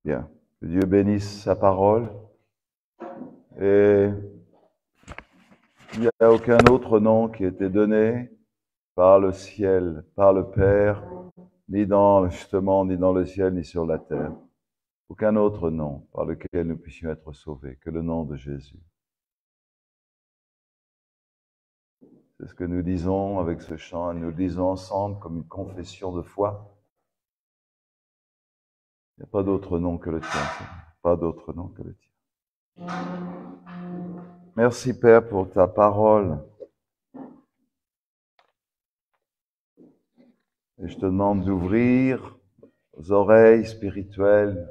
Bien. Que Dieu bénisse sa parole. Et il n'y a aucun autre nom qui a été donné par le ciel, par le Père, ni dans le ciel, ni sur la terre. Aucun autre nom par lequel nous puissions être sauvés que le nom de Jésus. C'est ce que nous disons avec ce chant, nous le disons ensemble comme une confession de foi. Il n'y a pas d'autre nom que le tien, Seigneur. Pas d'autre nom que le tien. Merci Père pour ta parole. Et je te demande d'ouvrir nos oreilles spirituelles,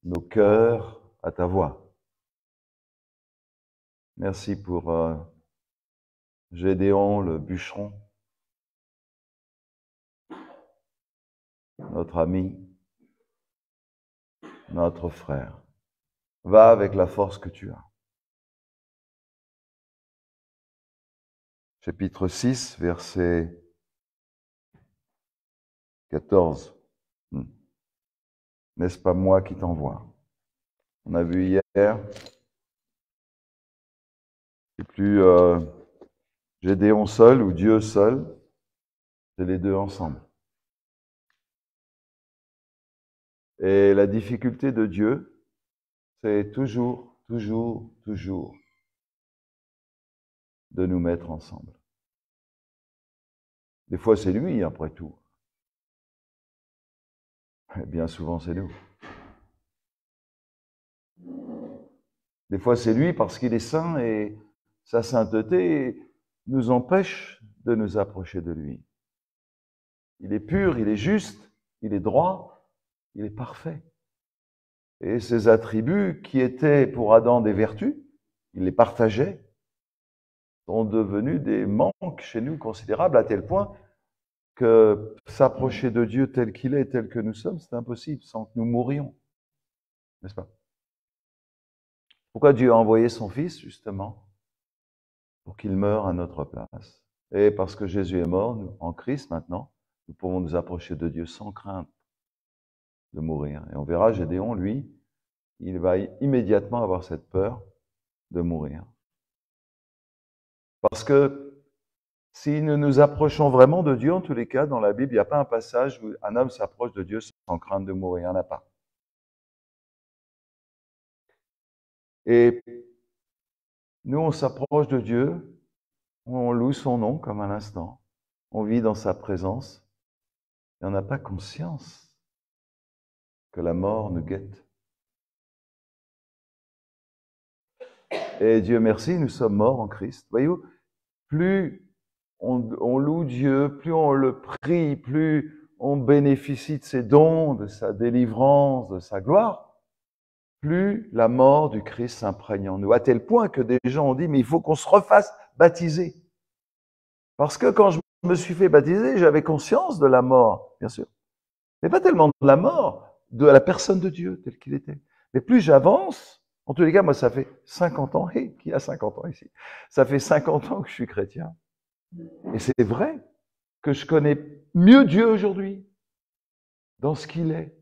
nos cœurs à ta voix. Merci pour Gédéon, le bûcheron, notre ami, notre frère. Va avec la force que tu as. Chapitre 6, verset 14. N'est-ce pas moi qui t'envoie? On a vu hier, c'est plus Gédéon seul ou Dieu seul, c'est les deux ensemble. Et la difficulté de Dieu, c'est toujours de nous mettre ensemble. Des fois, c'est lui, après tout. Et bien souvent, c'est nous. Des fois, c'est lui parce qu'il est saint et sa sainteté nous empêche de nous approcher de lui. Il est pur, il est juste, il est droit, il est parfait. Et ses attributs, qui étaient pour Adam des vertus, il les partageait, sont devenus des manques chez nous considérables, à tel point que s'approcher de Dieu tel qu'il est, tel que nous sommes, c'est impossible sans que nous mourions. N'est-ce pas? Pourquoi Dieu a envoyé son Fils, justement? Pour qu'il meure à notre place. Et parce que Jésus est mort, nous, en Christ maintenant, nous pouvons nous approcher de Dieu sans crainte de mourir. Et on verra, Gédéon, lui, il va immédiatement avoir cette peur de mourir. Parce que si nous nous approchons vraiment de Dieu, en tous les cas, dans la Bible, il n'y a pas un passage où un homme s'approche de Dieu sans crainte de mourir. Il n'y en a pas. Et nous, on s'approche de Dieu, on loue son nom comme à l'instant, on vit dans sa présence, et on n'a pas conscience que la mort nous guette. Et Dieu merci, nous sommes morts en Christ. Voyez-vous, plus on loue Dieu, plus on le prie, plus on bénéficie de ses dons, de sa délivrance, de sa gloire, plus la mort du Christ s'imprègne en nous. À tel point que des gens ont dit, mais il faut qu'on se refasse baptiser. Parce que quand je me suis fait baptiser, j'avais conscience de la mort, bien sûr. Mais pas tellement de la mort, de la personne de Dieu, tel qu'il était. Mais plus j'avance, en tous les cas, moi, ça fait 50 ans, et qui a 50 ans ici? Ça fait 50 ans que je suis chrétien. Et c'est vrai que je connais mieux Dieu aujourd'hui, dans ce qu'il est.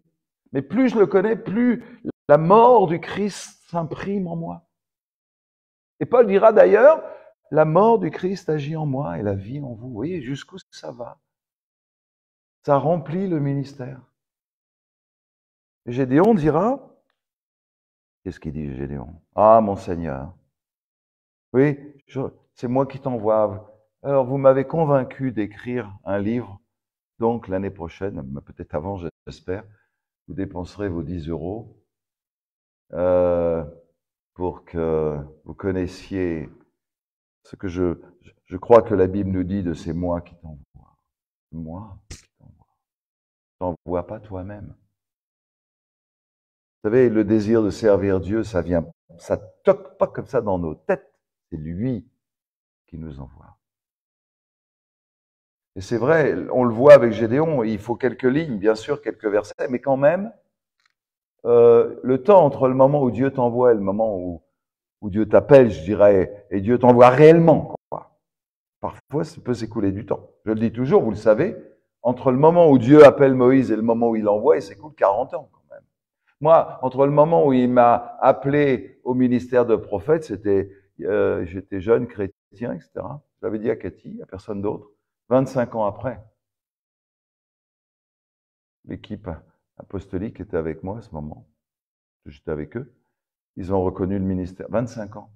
Mais plus je le connais, plus la mort du Christ s'imprime en moi. Et Paul dira d'ailleurs, la mort du Christ agit en moi et la vie en vous. Vous voyez jusqu'où ça va? Ça remplit le ministère. Et Gédéon dira, qu'est-ce qu'il dit Gédéon? Ah, mon Seigneur, oui, c'est moi qui t'envoie. Alors, vous m'avez convaincu d'écrire un livre, donc l'année prochaine, peut-être avant, j'espère, vous dépenserez vos 10 € pour que vous connaissiez ce que je crois que la Bible nous dit de c'est moi qui t'envoie. Moi qui t'envoie. T'envoie pas toi-même. Vous savez, le désir de servir Dieu, ça toque pas comme ça dans nos têtes. C'est lui qui nous envoie. Et c'est vrai, on le voit avec Gédéon, il faut quelques lignes, bien sûr, quelques versets, mais quand même, le temps entre le moment où Dieu t'envoie et le moment où Dieu t'appelle, je dirais, et Dieu t'envoie réellement, quoi. Parfois, ça peut s'écouler du temps. Je le dis toujours, vous le savez, entre le moment où Dieu appelle Moïse et le moment où il l'envoie, il s'écoule 40 ans, quand Moi, entre le moment où il m'a appelé au ministère de prophète, j'étais jeune chrétien, etc. Je l'avais dit à Cathy, à personne d'autre. 25 ans après, l'équipe apostolique était avec moi à ce moment. J'étais avec eux. Ils ont reconnu le ministère. 25 ans.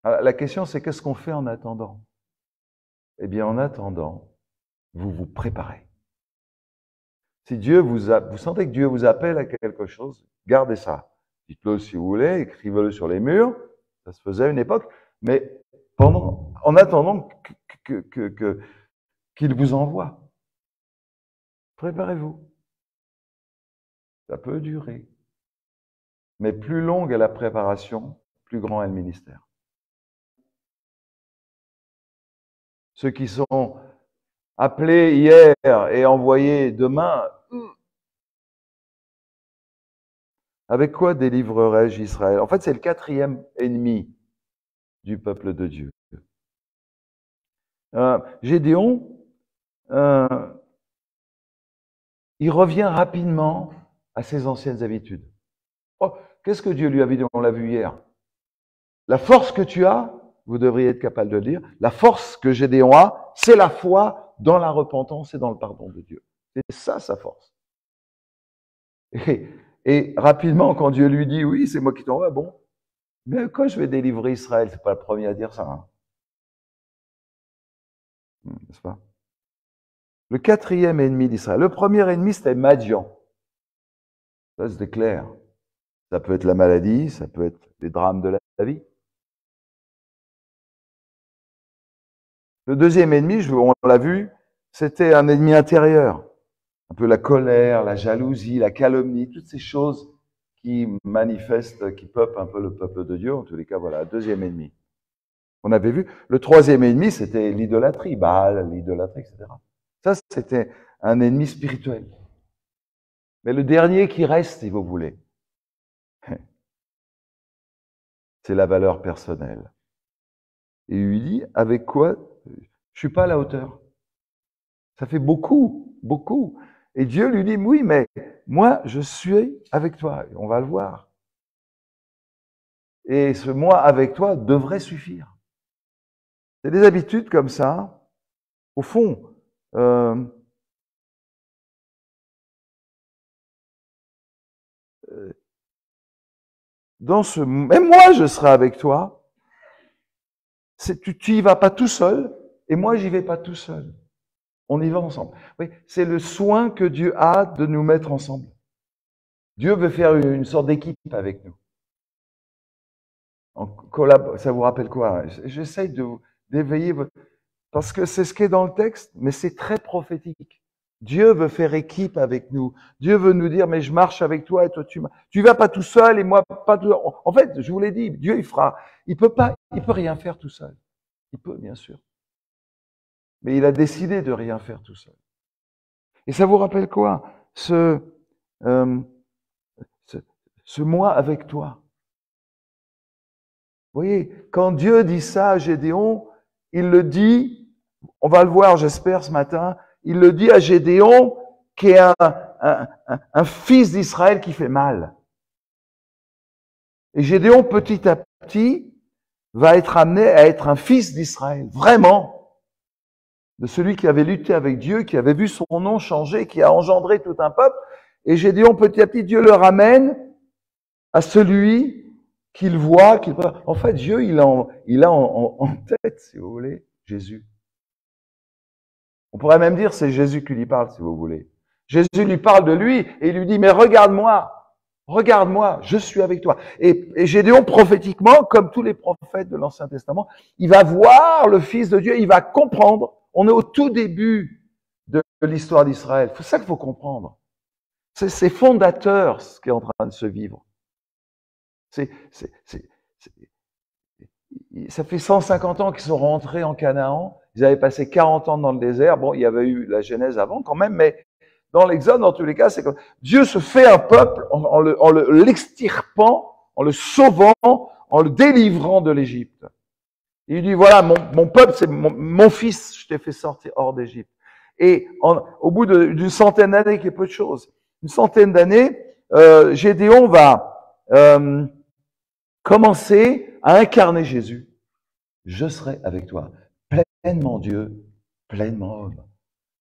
Alors, la question, c'est qu'est-ce qu'on fait en attendant? Eh bien, en attendant, vous vous préparez. Si vous sentez que Dieu vous appelle à quelque chose, gardez ça. Dites-le si vous voulez, écrivez-le sur les murs. Ça se faisait à une époque. Mais en attendant qu'il vous envoie, préparez-vous. Ça peut durer. Mais plus longue est la préparation, plus grand est le ministère. Ceux qui sont appelés hier et envoyés demain, avec quoi délivrerai-je Israël? En fait, c'est le 4e ennemi du peuple de Dieu. Gédéon, il revient rapidement à ses anciennes habitudes. Oh, qu'est-ce que Dieu lui avait dit? On l'a vu hier. La force que tu as, vous devriez être capable de le dire, la force que Gédéon a, c'est la foi dans la repentance et dans le pardon de Dieu. C'est ça sa force. Et rapidement, quand Dieu lui dit, oui, c'est moi qui t'envoie, bon, mais quand je vais délivrer Israël, c'est pas le premier à dire ça. Hein. N'est-ce pas? Le 4e ennemi d'Israël. Le premier ennemi, c'était Madian. Ça, c'était clair. Ça peut être la maladie, ça peut être les drames de la vie. Le deuxième ennemi, on l'a vu, c'était un ennemi intérieur. Un peu la colère, la jalousie, la calomnie, toutes ces choses qui manifestent, qui peuplent un peu le peuple de Dieu. En tous les cas, voilà, deuxième ennemi. On avait vu. Le troisième ennemi, c'était l'idolâtrie, Baal, l'idolâtrie, etc. Ça, c'était un ennemi spirituel. Mais le dernier qui reste, si vous voulez, c'est la valeur personnelle. Et il lui dit, avec quoi je suis pas à la hauteur. Ça fait beaucoup, beaucoup. Et Dieu lui dit, oui, mais moi, je suis avec toi. On va le voir. Et ce moi avec toi devrait suffire. C'est des habitudes comme ça. Au fond, même moi, je serai avec toi. Tu y vas pas tout seul, et moi, j'y vais pas tout seul. On y va ensemble. Oui, c'est le soin que Dieu a de nous mettre ensemble. Dieu veut faire une sorte d'équipe avec nous. Ça vous rappelle quoi? J'essaye d'éveiller votre... Parce que c'est ce qui est dans le texte, mais c'est très prophétique. Dieu veut faire équipe avec nous. Dieu veut nous dire, mais je marche avec toi et toi tu vas pas tout seul et moi pas tout seul. En fait, je vous l'ai dit, Dieu il peut rien faire tout seul. Il peut, bien sûr. Mais il a décidé de rien faire tout seul. Et ça vous rappelle quoi? Ce moi avec toi. Vous voyez, quand Dieu dit ça à Gédéon, il le dit, on va le voir, j'espère, ce matin, il le dit à Gédéon, qui est un fils d'Israël qui fait mal. Et Gédéon, petit à petit, va être amené à être un fils d'Israël, vraiment, de celui qui avait lutté avec Dieu, qui avait vu son nom changer, qui a engendré tout un peuple. Et Gédéon, petit à petit, Dieu le ramène à celui qu'il voit, en fait, Dieu, il a en tête, si vous voulez, Jésus. On pourrait même dire c'est Jésus qui lui parle, si vous voulez. Jésus lui parle de lui et il lui dit, mais regarde-moi, je suis avec toi. Et Gédéon, prophétiquement, comme tous les prophètes de l'Ancien Testament, il va voir le Fils de Dieu, il va comprendre. On est au tout début de l'histoire d'Israël. C'est ça qu'il faut comprendre. C'est fondateur ce qui est en train de se vivre. Ça fait 150 ans qu'ils sont rentrés en Canaan. Ils avaient passé 40 ans dans le désert. Bon, il y avait eu la Genèse avant quand même, mais dans l'Exode, dans tous les cas, c'est que Dieu se fait un peuple en l'extirpant, en le sauvant, en le délivrant de l'Égypte. Il dit, voilà, mon peuple, c'est mon fils, je t'ai fait sortir hors d'Égypte. Et au bout d'une centaine d'années, qui est peu de choses, une centaine d'années, Gédéon va commencer à incarner Jésus. Je serai avec toi, pleinement Dieu, pleinement homme.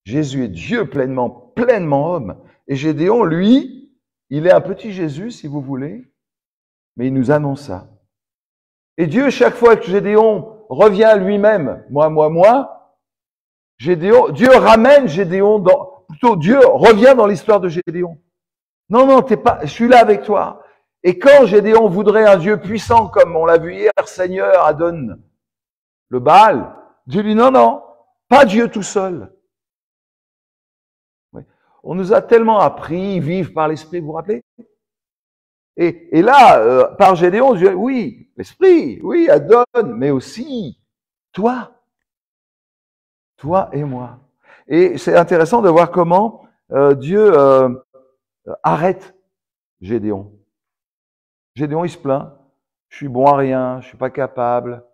Jésus est Dieu pleinement, pleinement homme. Et Gédéon, lui, il est un petit Jésus, si vous voulez, mais il nous annonce ça. Et Dieu, chaque fois que Gédéon revient à lui-même, moi, Dieu ramène Gédéon plutôt Dieu revient dans l'histoire de Gédéon. Non, je suis là avec toi. Et quand Gédéon voudrait un Dieu puissant, comme on l'a vu hier, Seigneur, Adon, le Baal, Dieu lui dit non, pas Dieu tout seul. Oui. On nous a tellement appris, vivre par l'Esprit, vous vous rappelez? Et là, par Gédéon, Dieu, oui, l'Esprit, oui, Adon, mais aussi toi et moi. Et c'est intéressant de voir comment Dieu arrête Gédéon. Gédéon, il se plaint. Je suis bon à rien, je suis pas capable,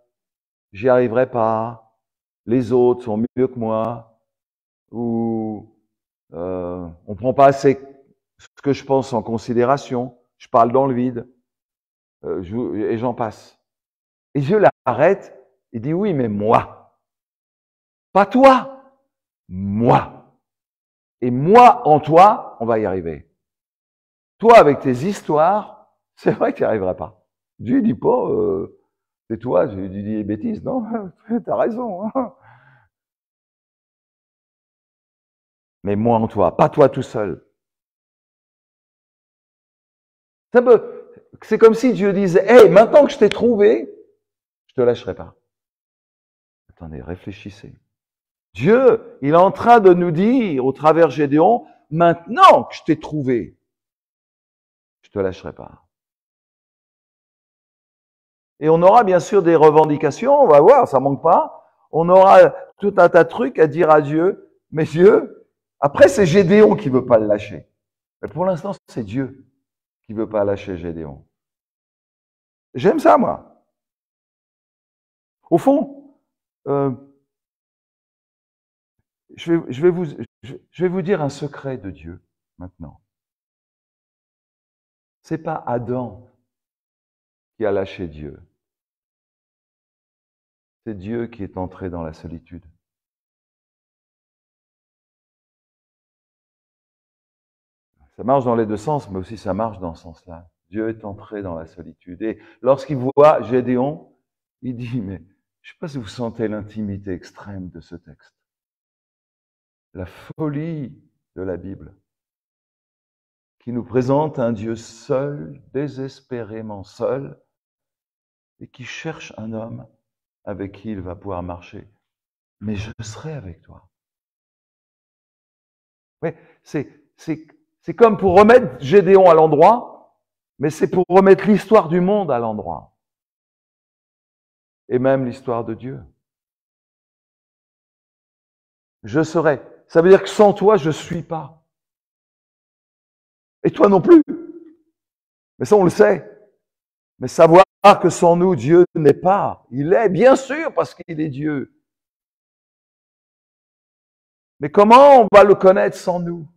j'y arriverai pas. Les autres sont mieux que moi. Ou on prend pas assez ce que je pense en considération. Je parle dans le vide. Et j'en passe. Et Dieu l'arrête. Il dit oui, mais moi. Pas toi. Moi. Et moi en toi, on va y arriver. Toi, avec tes histoires, c'est vrai que tu n'y arriveras pas. Dieu dit pas, c'est toi, tu dis des bêtises. Non, t'as raison. Hein. Mais moi en toi, pas toi tout seul. C'est comme si Dieu disait, hey, maintenant que je t'ai trouvé, je te lâcherai pas. Attendez, réfléchissez. Dieu, il est en train de nous dire, au travers Gédéon, maintenant que je t'ai trouvé, je te lâcherai pas. Et on aura bien sûr des revendications, on va voir, ça manque pas. On aura tout un tas de trucs à dire à Dieu, mais Dieu, après c'est Gédéon qui veut pas le lâcher. Mais pour l'instant, c'est Dieu qui veut pas lâcher Gédéon. J'aime ça, moi. Au fond, je vais vous dire un secret de Dieu maintenant. C'est pas Adam qui a lâché Dieu. C'est Dieu qui est entré dans la solitude. Ça marche dans les deux sens, mais aussi ça marche dans ce sens-là. Dieu est entré dans la solitude. Et lorsqu'il voit Gédéon, il dit, mais je ne sais pas si vous sentez l'intimité extrême de ce texte. La folie de la Bible, qui nous présente un Dieu seul, désespérément seul, et qui cherche un homme avec qui il va pouvoir marcher. Mais je serai avec toi. Oui, c'est comme pour remettre Gédéon à l'endroit, mais c'est pour remettre l'histoire du monde à l'endroit. Et même l'histoire de Dieu. Je serai. Ça veut dire que sans toi, je ne suis pas. Et toi non plus. Mais ça, on le sait. Mais savoir que sans nous, Dieu n'est pas. Il est, bien sûr, parce qu'il est Dieu. Mais comment on va le connaître sans nous?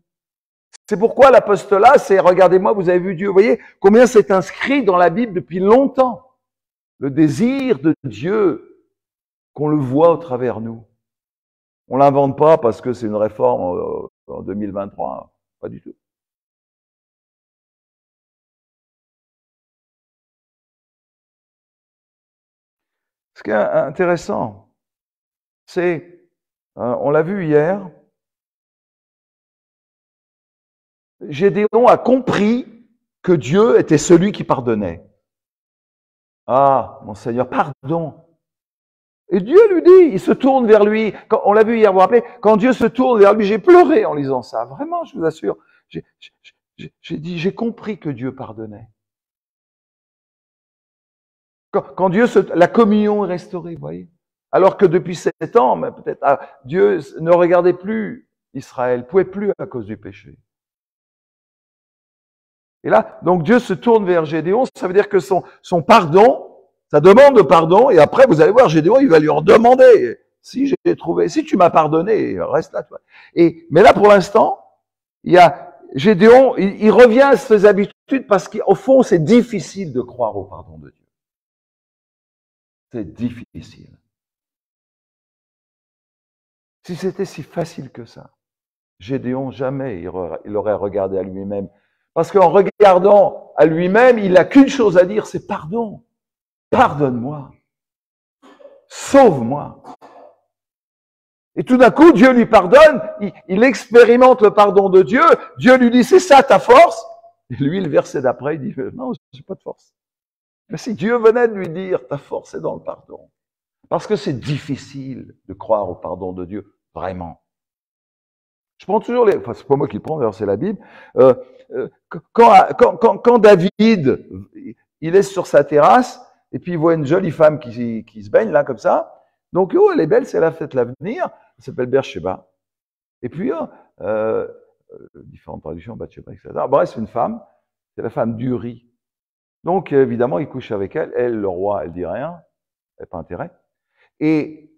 C'est pourquoi l'apostolat, c'est, regardez-moi, vous avez vu Dieu. Vous voyez combien c'est inscrit dans la Bible depuis longtemps. Le désir de Dieu, qu'on le voit au travers nous. On l'invente pas parce que c'est une réforme en 2023. Pas du tout. Ce qui est intéressant, c'est, on l'a vu hier, Gédéon a compris que Dieu était celui qui pardonnait. Ah, mon Seigneur, pardon. Et Dieu lui dit, il se tourne vers lui. Quand, on l'a vu hier, vous vous rappelez, quand Dieu se tourne vers lui, j'ai pleuré en lisant ça. Vraiment, je vous assure. J'ai compris que Dieu pardonnait. Quand Dieu la communion est restaurée, vous voyez. Alors que depuis 7 ans, mais peut-être, Dieu ne regardait plus Israël, ne pouvait plus à cause du péché. Et là, donc Dieu se tourne vers Gédéon, ça veut dire que son pardon, sa demande de pardon, et après vous allez voir, Gédéon, il va lui redemander, si tu m'as pardonné, reste là, toi. Mais là, pour l'instant, il y a Gédéon, il revient à ses habitudes parce qu'au fond, c'est difficile de croire au pardon de Dieu. C'est difficile. Si c'était si facile que ça, Gédéon, jamais il aurait regardé à lui-même. Parce qu'en regardant à lui-même, il n'a qu'une chose à dire, c'est pardon. Pardonne-moi. Sauve-moi. Et tout d'un coup, Dieu lui pardonne, il expérimente le pardon de Dieu, Dieu lui dit, c'est ça ta force. Et lui, le verset d'après, il dit, non, j'ai pas de force. Mais si Dieu venait de lui dire, ta force est dans le pardon. Parce que c'est difficile de croire au pardon de Dieu, vraiment. Je prends toujours enfin, c'est pas moi qui le prends, d'ailleurs c'est la Bible. Quand David, il est sur sa terrasse, et puis il voit une jolie femme qui se baigne là, comme ça. Donc, oh, elle est belle, c'est la fête l'avenir. Elle s'appelle Bersheba. Et puis, différentes traductions, Bathsheba, etc. Bref, c'est une femme, c'est la femme d'Uri. Donc, évidemment, il couche avec elle. Elle, le roi, elle dit rien. Elle n'a pas intérêt. Et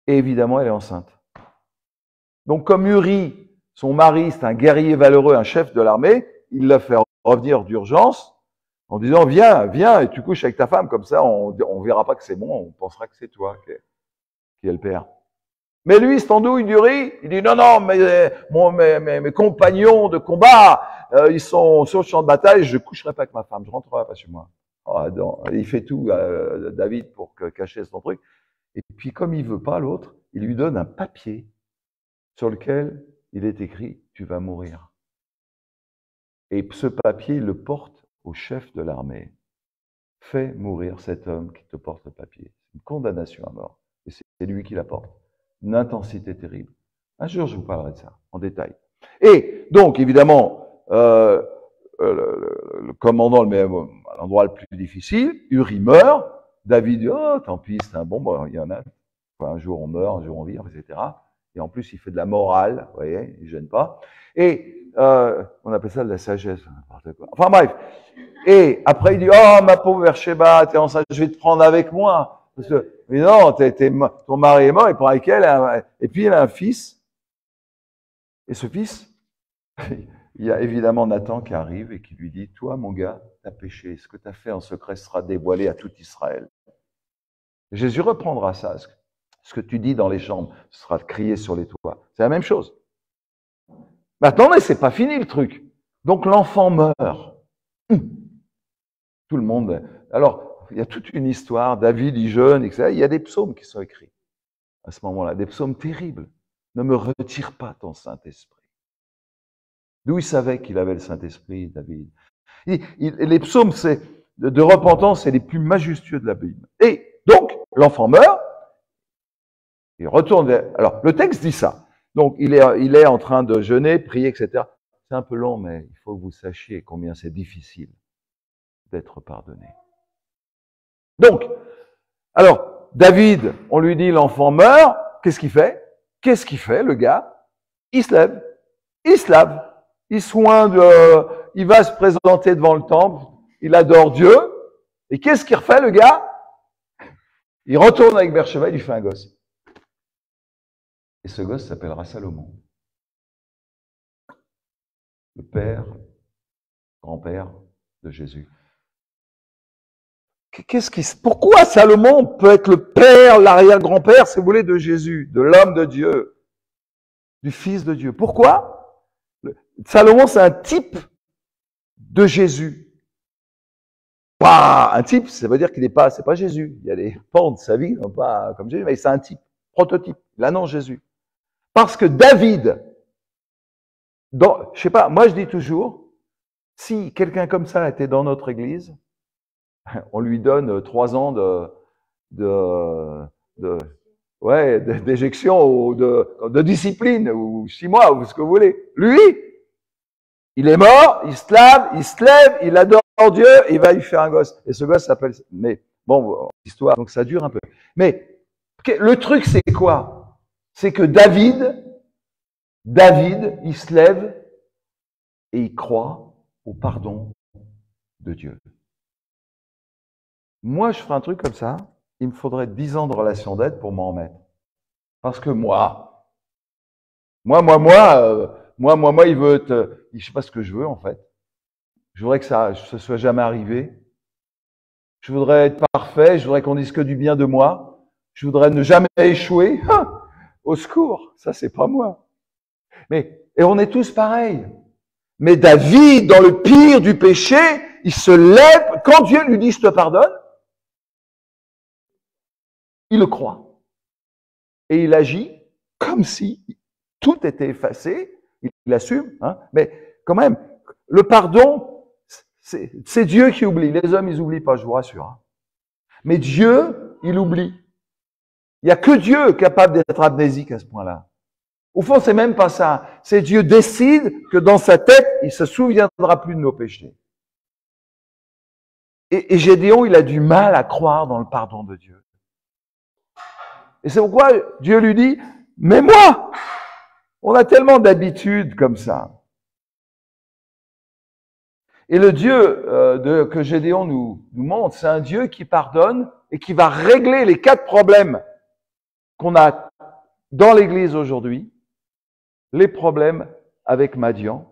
évidemment, elle est enceinte. Donc, comme Uri, son mari, c'est un guerrier valeureux, un chef de l'armée, il l'a fait revenir d'urgence en disant, viens, viens, et tu couches avec ta femme, comme ça, on verra pas que c'est bon, on pensera que c'est toi qui est le père. Mais lui, cet andouille d'Uri, il dit, non, non, mes compagnons de combat, ils sont sur le champ de bataille, je coucherai pas avec ma femme, je rentrerai pas chez moi. Oh, il fait tout, David, pour cacher son truc. Et puis, comme il veut pas, l'autre, il lui donne un papier sur lequel il est écrit « Tu vas mourir ». Et ce papier, il le porte au chef de l'armée. Fais mourir cet homme qui te porte le papier. C'est une condamnation à mort. Et c'est lui qui la porte. Une intensité terrible. Un jour, je vous parlerai de ça, en détail. Et donc, évidemment, le commandant le met à l'endroit le plus difficile. Uri meurt. David dit « Oh, tant pis, c'est un bon, bon, il y en a. Un jour on meurt, un jour on vit, etc. » Et en plus, il fait de la morale, vous voyez, il ne gêne pas. Et on appelle ça de la sagesse, n'importe quoi. Enfin bref. Et après, il dit, oh, ma pauvre Bersheba, t'es enceinte, je vais te prendre avec moi. Parce que, mais non, ton mari est mort, il prend avec elle, et puis il a un fils. Et ce fils, il y a évidemment Nathan qui arrive et qui lui dit, toi, mon gars, t'as péché. Ce que t'as fait en secret sera dévoilé à tout Israël. Et Jésus reprendra ça. Ce que tu dis dans les chambres sera crié sur les toits. C'est la même chose. Mais attendez, c'est pas fini le truc. Donc l'enfant meurt. Tout le monde. Alors, il y a toute une histoire. David, il jeûne, etc. Il y a des psaumes qui sont écrits à ce moment-là, des psaumes terribles. Ne me retire pas ton Saint-Esprit. D'où il savait qu'il avait le Saint-Esprit, David. Les psaumes de repentance, c'est les plus majestueux de la Bible. Et donc, l'enfant meurt. Il retourne. Alors, le texte dit ça. Donc, il est en train de jeûner, prier, etc. C'est un peu long, mais il faut que vous sachiez combien c'est difficile d'être pardonné. Donc, alors, David, on lui dit l'enfant meurt. Qu'est-ce qu'il fait? Qu'est-ce qu'il fait, le gars? Il se lève. Il se lave. Il il va se présenter devant le temple. Il adore Dieu. Et qu'est-ce qu'il refait, le gars? Il retourne avec Bersheba, il lui fait un gosse. Et ce gosse s'appellera Salomon. Le père, grand-père de Jésus. Pourquoi Salomon peut être le père, l'arrière-grand-père, si vous voulez, de Jésus, de l'homme de Dieu, du Fils de Dieu? Pourquoi? Salomon, c'est un type de Jésus. Pas un type, ça veut dire qu'il n'est pas, c'est pas Jésus. Il y a des pans de sa vie, non pas comme Jésus, mais c'est un type, prototype. Il annonce Jésus. Parce que David, je sais pas, moi je dis toujours, si quelqu'un comme ça était dans notre église, on lui donne 3 ans d'éjection ou de discipline, ou 6 mois, ou ce que vous voulez. Lui, il est mort, il se lève, il adore Dieu, et il va lui faire un gosse. Et ce gosse s'appelle, mais bon, histoire, donc ça dure un peu. Mais le truc, c'est quoi? C'est que David, il se lève et il croit au pardon de Dieu. Moi, je ferai un truc comme ça, il me faudrait 10 ans de relation d'aide pour m'en remettre. Parce que moi, Moi, il veut être, je sais pas ce que je veux, en fait. Je voudrais que ça soit jamais arrivé. Je voudrais être parfait. Je voudrais qu'on dise que du bien de moi. Je voudrais ne jamais échouer. Au secours. Ça, c'est pas moi. Et on est tous pareils. Mais David, dans le pire du péché, il se lève. Quand Dieu lui dit, je te pardonne, il le croit. Et il agit comme si tout était effacé. Il assume, hein. Mais quand même, le pardon, c'est Dieu qui oublie. Les hommes, ils oublient pas, je vous rassure. Hein. Mais Dieu, il oublie. Il n'y a que Dieu capable d'être amnésique à ce point-là. Au fond, c'est même pas ça. C'est Dieu décide que dans sa tête, il se souviendra plus de nos péchés. Et Gédéon, il a du mal à croire dans le pardon de Dieu. Et c'est pourquoi Dieu lui dit, mais moi, on a tellement d'habitudes comme ça. Et le Dieu que Gédéon nous montre, c'est un Dieu qui pardonne et qui va régler les 4 problèmes qu'on a dans l'Église aujourd'hui. Les problèmes avec Madian.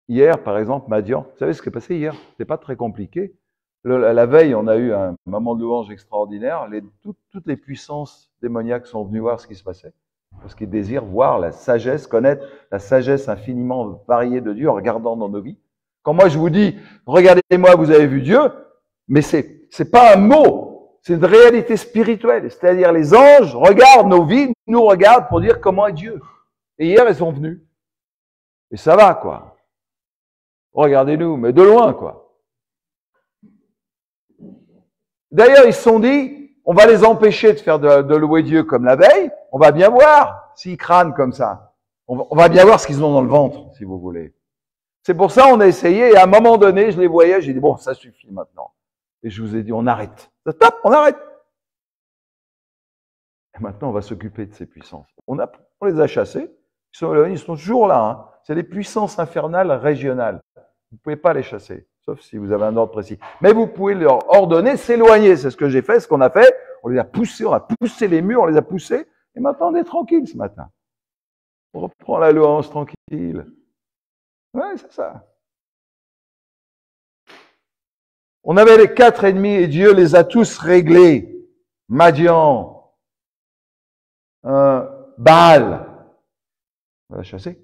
Hier, par exemple, Madian, vous savez ce qui est passé hier? C'était pas très compliqué. La veille, on a eu un moment de louange extraordinaire. Toutes les puissances démoniaques sont venues voir ce qui se passait. Parce qu'ils désirent voir la sagesse, connaître la sagesse infiniment variée de Dieu en regardant dans nos vies. Quand moi je vous dis, regardez-moi, vous avez vu Dieu, mais c'est pas un mot, c'est une réalité spirituelle. C'est-à-dire les anges regardent nos vies, nous regardent pour dire comment est Dieu. Et hier, elles sont venues. Et ça va, quoi. Regardez-nous, mais de loin, quoi. D'ailleurs, ils se sont dit, on va les empêcher de faire de louer Dieu comme la veille. On va bien voir s'ils crânent comme ça. On va bien voir ce qu'ils ont dans le ventre, si vous voulez. C'est pour ça on a essayé, et à un moment donné, je les voyais, j'ai dit, bon, ça suffit maintenant. Et je vous ai dit, on arrête. Stop, on arrête. Et maintenant, on va s'occuper de ces puissances. On les a chassés. Ils sont toujours là. Hein. C'est les puissances infernales régionales. Vous ne pouvez pas les chasser, sauf si vous avez un ordre précis. Mais vous pouvez leur ordonner s'éloigner. C'est ce que j'ai fait, ce qu'on a fait. On les a poussés, on a poussé les murs, on les a poussés. Et maintenant, on est tranquille ce matin. On reprend la louange tranquille. Ouais, c'est ça. On avait les 4 ennemis et Dieu les a tous réglés. Madian, Baal. On va la chasser.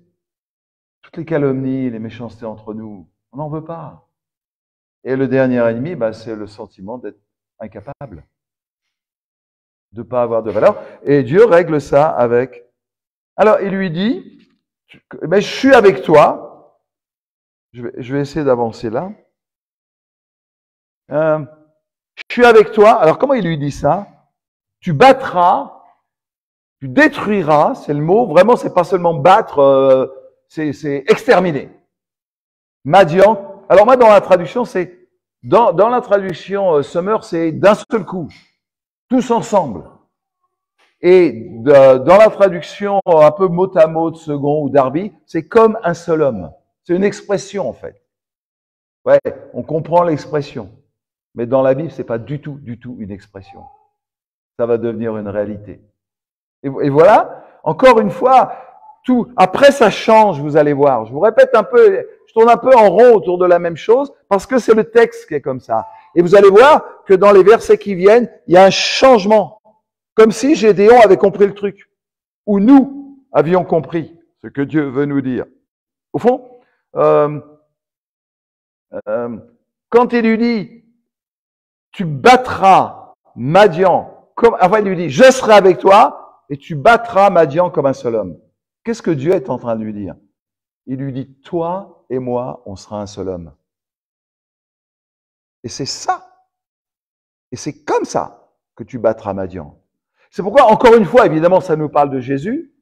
Toutes les calomnies, les méchancetés entre nous, on n'en veut pas. Et le dernier ennemi, c'est le sentiment d'être incapable, de ne pas avoir de valeur. Et Dieu règle ça avec... Alors, il lui dit, je suis avec toi. Je vais essayer d'avancer là. Je suis avec toi. Alors, comment il lui dit ça? Tu battras, tu détruiras, c'est le mot. Vraiment, c'est pas seulement battre, c'est exterminer. Madian. Alors moi, dans la traduction, c'est dans la traduction Summer, c'est d'un seul coup, tous ensemble. Et dans la traduction un peu mot à mot de Second ou Darby, c'est comme un seul homme. C'est une expression en fait. Ouais, on comprend l'expression, mais dans la Bible, c'est pas du tout une expression. Ça va devenir une réalité. Et voilà, encore une fois, tout. Après, ça change, vous allez voir. Je vous répète un peu, je tourne un peu en rond autour de la même chose, parce que c'est le texte qui est comme ça. Et vous allez voir que dans les versets qui viennent, il y a un changement. Comme si Gédéon avait compris le truc. Ou nous avions compris ce que Dieu veut nous dire. Au fond, quand il lui dit, tu battras Madian, enfin il lui dit, je serai avec toi, et tu battras Madian comme un seul homme. Qu'est-ce que Dieu est en train de lui dire? Il lui dit, toi et moi, on sera un seul homme. Et c'est ça. Et c'est comme ça que tu battras Madian. C'est pourquoi, encore une fois, évidemment, ça nous parle de Jésus,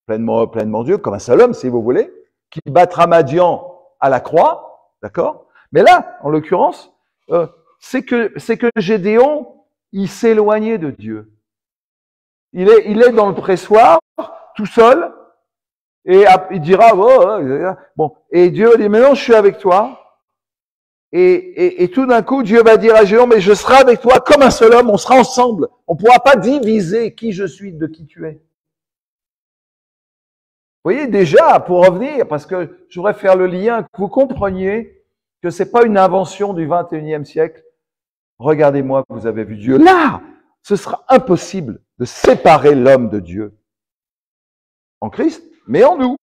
pleinement Dieu, comme un seul homme, si vous voulez, qui battra Madian à la croix, d'accord? Mais là, en l'occurrence, c'est que Gédéon, il s'est éloigné de Dieu. Il est dans le pressoir, tout seul, et il dira, bon, et Dieu dit, mais non, je suis avec toi. Et tout d'un coup, Dieu va dire à Gédéon, mais je serai avec toi comme un seul homme, on sera ensemble. On ne pourra pas diviser qui je suis de qui tu es. Vous voyez, déjà, pour revenir, parce que je voudrais faire le lien, que vous compreniez que c'est pas une invention du 21e siècle. Regardez-moi, vous avez vu Dieu. Là, ce sera impossible de séparer l'homme de Dieu. En Christ, mais en nous.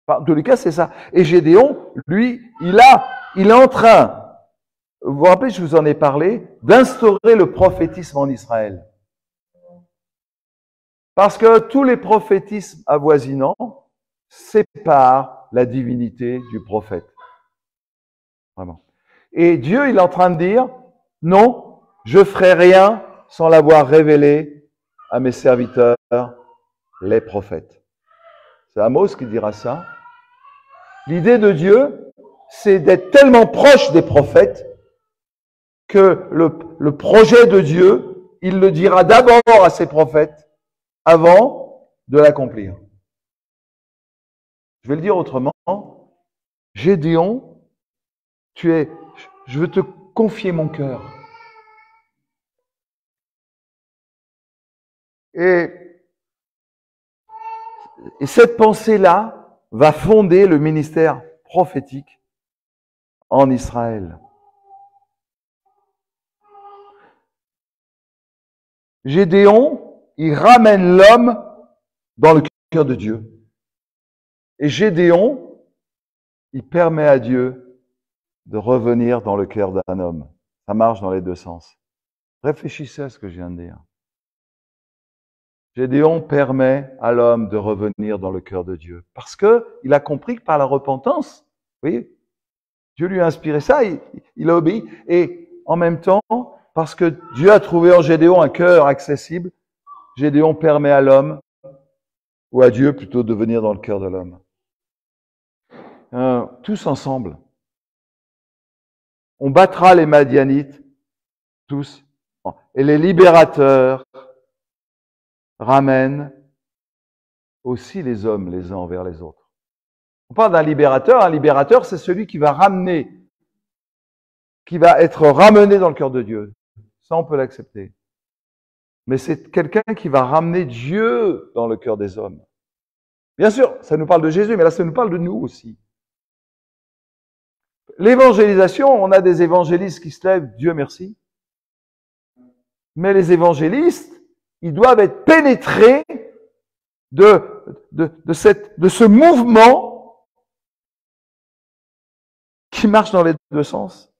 Enfin, en tous les cas, c'est ça. Et Gédéon, lui, il est en train, vous vous rappelez, je vous en ai parlé, d'instaurer le prophétisme en Israël. Parce que tous les prophétismes avoisinants séparent la divinité du prophète. Vraiment. Et Dieu, il est en train de dire, non, je ferai rien sans l'avoir révélé à mes serviteurs, les prophètes. C'est Amos qui dira ça. L'idée de Dieu, c'est d'être tellement proche des prophètes que le projet de Dieu, il le dira d'abord à ses prophètes avant de l'accomplir. Je vais le dire autrement. Gédéon, je veux te confier mon cœur. Et cette pensée-là va fonder le ministère prophétique en Israël. Gédéon, il ramène l'homme dans le cœur de Dieu. Et Gédéon, il permet à Dieu de revenir dans le cœur d'un homme. Ça marche dans les deux sens. Réfléchissez à ce que je viens de dire. Gédéon permet à l'homme de revenir dans le cœur de Dieu. Parce que il a compris que par la repentance, vous voyez, Dieu lui a inspiré ça, il a obéi. Et en même temps, parce que Dieu a trouvé en Gédéon un cœur accessible, Gédéon permet à l'homme, ou à Dieu plutôt, de venir dans le cœur de l'homme. Tous ensemble. On battra les Madianites, tous. Et les libérateurs ramènent aussi les hommes les uns envers les autres. On parle d'un libérateur. Un libérateur, c'est celui qui va ramener, qui va être ramené dans le cœur de Dieu. Ça, on peut l'accepter. Mais c'est quelqu'un qui va ramener Dieu dans le cœur des hommes. Bien sûr, ça nous parle de Jésus, mais là, ça nous parle de nous aussi. L'évangélisation, on a des évangélistes qui se lèvent, Dieu merci. Mais les évangélistes, ils doivent être pénétrés de ce mouvement qui marche dans les deux sens.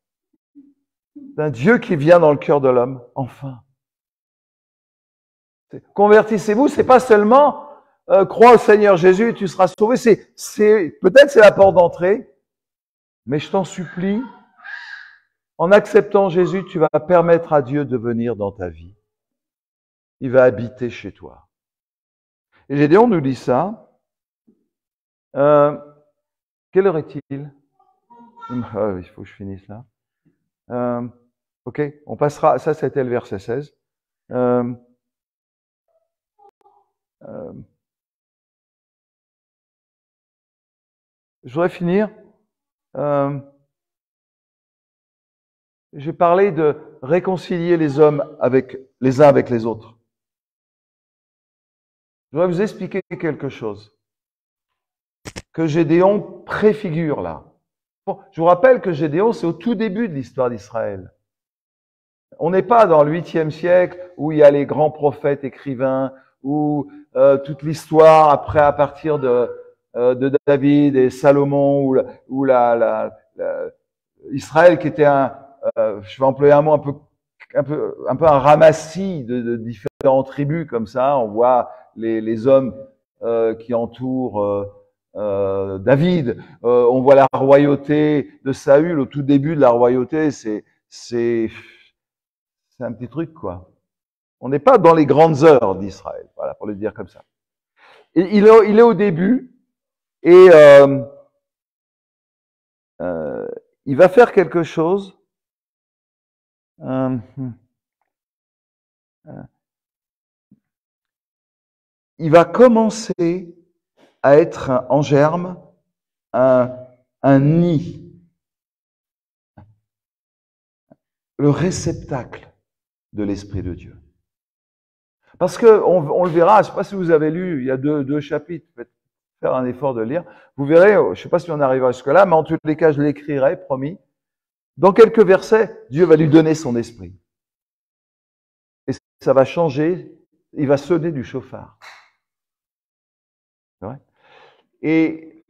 D'un Dieu qui vient dans le cœur de l'homme, enfin. Convertissez-vous, c'est pas seulement crois au Seigneur Jésus et tu seras sauvé. Peut-être c'est la porte d'entrée, mais je t'en supplie, en acceptant Jésus, tu vas permettre à Dieu de venir dans ta vie. Il va habiter chez toi. Et Gédéon nous dit ça. Quelle heure est-il? Il faut que je finisse là. Ok, on passera. Ça, c'était le verset 16. Je voudrais finir. J'ai parlé de réconcilier les hommes avec les uns avec les autres. Je voudrais vous expliquer quelque chose que Gédéon préfigure là. Bon, je vous rappelle que Gédéon, c'est au tout début de l'histoire d'Israël. On n'est pas dans le 8e siècle où il y a les grands prophètes écrivains, où toute l'histoire après à partir de David et Salomon, ou Israël qui était je vais employer un mot un peu un ramassis de différentes tribus comme ça. On voit les hommes qui entourent David. On voit la royauté de Saül au tout début de la royauté. C'est un petit truc quoi. On n'est pas dans les grandes heures d'Israël. Voilà, pour le dire comme ça. Et il est au début et il va faire quelque chose. Il va commencer à être en germe un nid, le réceptacle de l'Esprit de Dieu. Parce que on le verra, je ne sais pas si vous avez lu, il y a deux chapitres, faire un effort de lire. Vous verrez, je ne sais pas si on arrivera jusque-là, mais en tous les cas, je l'écrirai, promis. Dans quelques versets, Dieu va lui donner son esprit. Et ça va changer, il va sonner du chauffard. C'est vrai? Et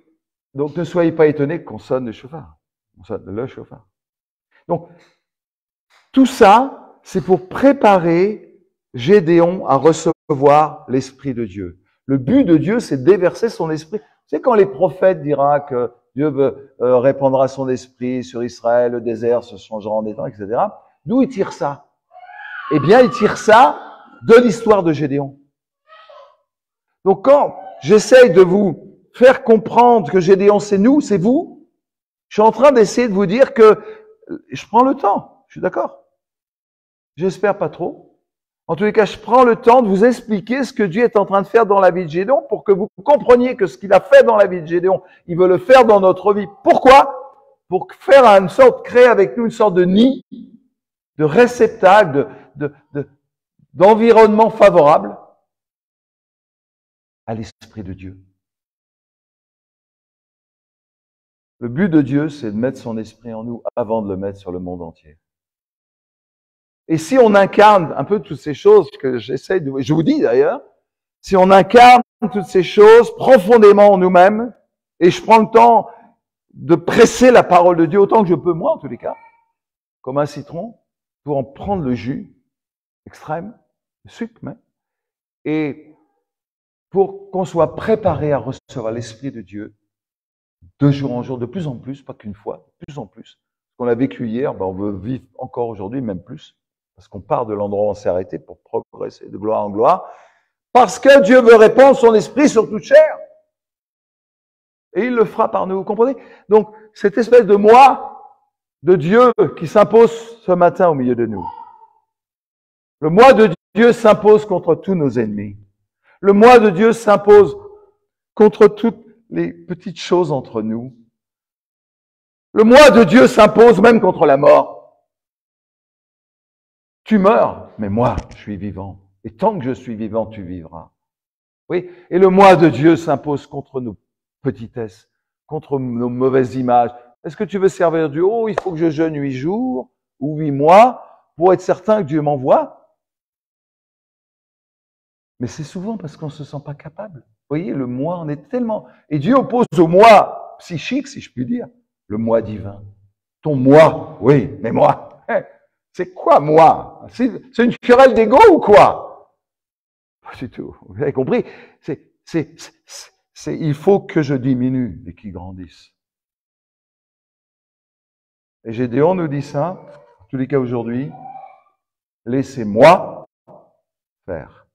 donc, ne soyez pas étonnés qu'on sonne le chauffard. On sonne le chauffard. Donc, tout ça, c'est pour préparer Gédéon à recevoir l'Esprit de Dieu. Le but de Dieu, c'est de déverser son esprit. C'est quand les prophètes diront que Dieu répandra son esprit sur Israël, le désert se changera en étang, etc. D'où il tire ça? Eh bien, il tire ça de l'histoire de Gédéon. Donc, quand j'essaye de vous faire comprendre que Gédéon, c'est nous, c'est vous, je suis en train d'essayer de vous dire que je prends le temps. Je suis d'accord? J'espère pas trop. En tous les cas, je prends le temps de vous expliquer ce que Dieu est en train de faire dans la vie de Gédéon pour que vous compreniez que ce qu'il a fait dans la vie de Gédéon, il veut le faire dans notre vie. Pourquoi? Pour faire une sorte, créer avec nous une sorte de nid, de réceptacle, d'environnement favorable à l'Esprit de Dieu. Le but de Dieu, c'est de mettre son esprit en nous avant de le mettre sur le monde entier. Et si on incarne un peu toutes ces choses que j'essaie de... Je vous dis d'ailleurs, si on incarne toutes ces choses profondément en nous-mêmes, et je prends le temps de presser la parole de Dieu autant que je peux, moi en tous les cas, comme un citron, pour en prendre le jus extrême, le sucre même, et pour qu'on soit préparé à recevoir l'Esprit de Dieu de jour en jour, de plus en plus, pas qu'une fois, de plus en plus. Ce qu'on a vécu hier, on veut vivre encore aujourd'hui, même plus. Parce qu'on part de l'endroit où on s'est arrêté pour progresser de gloire en gloire. Parce que Dieu veut répandre son esprit sur toute chair. Et il le fera par nous, vous comprenez? Donc, cette espèce de moi de Dieu qui s'impose ce matin au milieu de nous. Le moi de Dieu s'impose contre tous nos ennemis. Le moi de Dieu s'impose contre toutes les petites choses entre nous. Le moi de Dieu s'impose même contre la mort. Tu meurs, mais moi, je suis vivant. Et tant que je suis vivant, tu vivras. Oui. Et le moi de Dieu s'impose contre nos petitesses, contre nos mauvaises images. Est-ce que tu veux servir Dieu? Oh, il faut que je jeûne 8 jours ou 8 mois pour être certain que Dieu m'envoie. Mais c'est souvent parce qu'on ne se sent pas capable. Vous voyez, le moi, on est tellement... Et Dieu oppose au moi psychique, si je puis dire, le moi divin. Ton moi, oui, mais moi... C'est quoi, moi? C'est une querelle d'ego ou quoi? Pas du tout. Vous avez compris? Il faut que je diminue et qu'il grandisse. Et Gédéon nous dit ça, en tous les cas aujourd'hui, laissez-moi faire.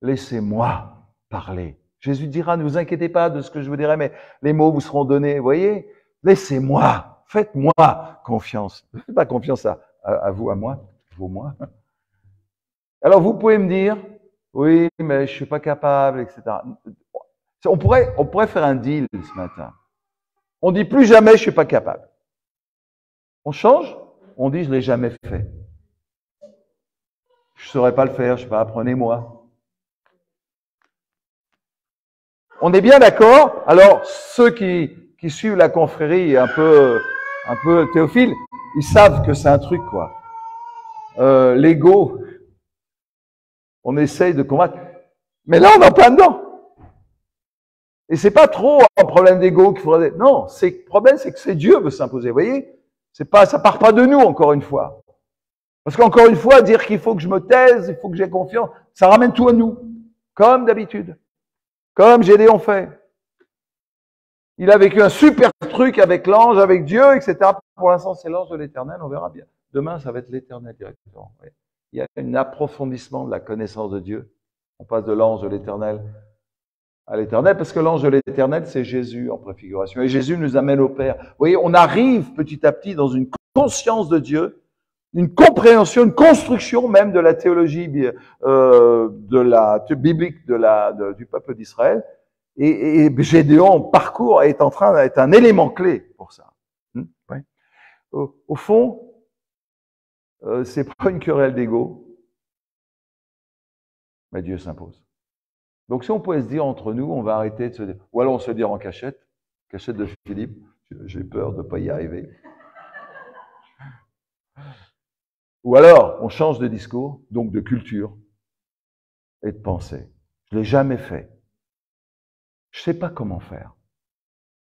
Laissez-moi parler. Jésus dira, ne vous inquiétez pas de ce que je vous dirai, mais les mots vous seront donnés. Vous voyez? Laissez-moi, faites-moi confiance. Ne faites pas confiance à vous, à moi, vos moi. Alors vous pouvez me dire, oui, mais je suis pas capable, etc. On pourrait faire un deal ce matin. On dit plus jamais je suis pas capable. On change, on dit je l'ai jamais fait. Je saurais pas le faire, je sais pas, apprenez-moi. On est bien d'accord? Alors ceux qui suivent la confrérie un peu théophile, ils savent que c'est un truc quoi. L'ego, on essaye de combattre. Mais là, on est en plein dedans. Et c'est pas trop un problème d'ego qu'il faudrait... Non, le problème, c'est que c'est Dieu veut s'imposer. Vous voyez? Ça part pas de nous, encore une fois. Parce qu'encore une fois, dire qu'il faut que je me taise, il faut que j'ai confiance, ça ramène tout à nous. Comme d'habitude. Comme Gédéon fait. Il a vécu un super truc avec l'ange, avec Dieu, etc. Pour l'instant, c'est l'ange de l'éternel, on verra bien. Demain, ça va être l'éternel directement. Oui. Il y a un approfondissement de la connaissance de Dieu. On passe de l'ange de l'éternel à l'éternel, parce que l'ange de l'éternel, c'est Jésus en préfiguration. Et Jésus nous amène au Père. Vous voyez, on arrive petit à petit dans une conscience de Dieu, une compréhension, une construction même de la théologie biblique du peuple d'Israël. Et Gédéon, parcours, est en train d'être un élément clé pour ça. Oui. Au fond, c'est pas une querelle d'ego, mais Dieu s'impose. Donc si on pouvait se dire entre nous, on va arrêter de se dire, ou alors on se dire en cachette de Philippe, j'ai peur de ne pas y arriver. Ou alors on change de discours, donc de culture et de pensée. Je ne l'ai jamais fait. Je ne sais pas comment faire.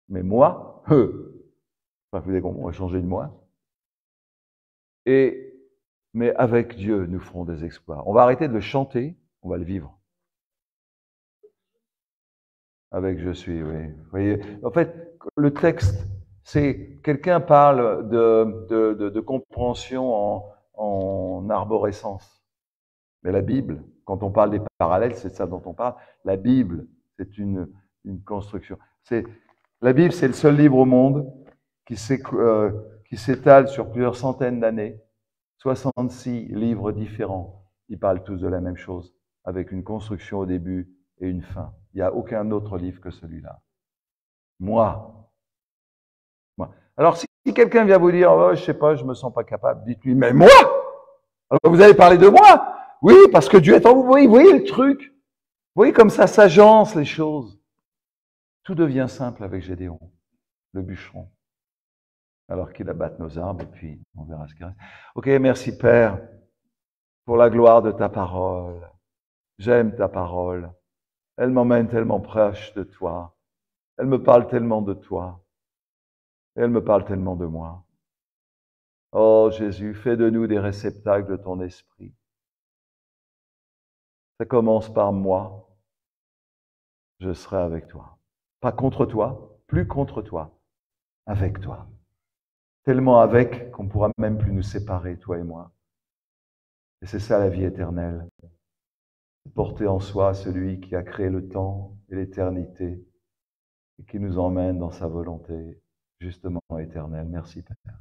Mais moi, vous voulez qu'on va changer de moi. Mais avec Dieu, nous ferons des exploits. On va arrêter de le chanter, on va le vivre. Avec je suis, oui. Vous voyez, en fait, le texte, c'est quelqu'un parle de compréhension en arborescence. Mais la Bible, quand on parle des parallèles, c'est ça dont on parle. La Bible, c'est une construction. La Bible, c'est le seul livre au monde qui s'étale sur plusieurs centaines d'années. 66 livres différents. Ils parlent tous de la même chose, avec une construction au début et une fin. Il n'y a aucun autre livre que celui-là. Moi. Alors, si quelqu'un vient vous dire, oh, je sais pas, je me sens pas capable, dites-lui, mais moi! Alors, vous allez parler de moi? Oui, parce que Dieu est en vous. Vous voyez le truc? Vous voyez comme ça s'agence les choses. Tout devient simple avec Gédéon, le bûcheron. Alors qu'il abatte nos arbres, et puis on verra ce qu'il reste. Ok, merci Père, pour la gloire de ta parole. J'aime ta parole. Elle m'emmène tellement proche de toi. Elle me parle tellement de toi. Et elle me parle tellement de moi. Oh Jésus, fais de nous des réceptacles de ton esprit. Ça commence par moi. Je serai avec toi. Pas contre toi, plus contre toi, avec toi. Tellement avec qu'on ne pourra même plus nous séparer, toi et moi. Et c'est ça la vie éternelle. Porter en soi celui qui a créé le temps et l'éternité et qui nous emmène dans sa volonté justement éternelle. Merci Père.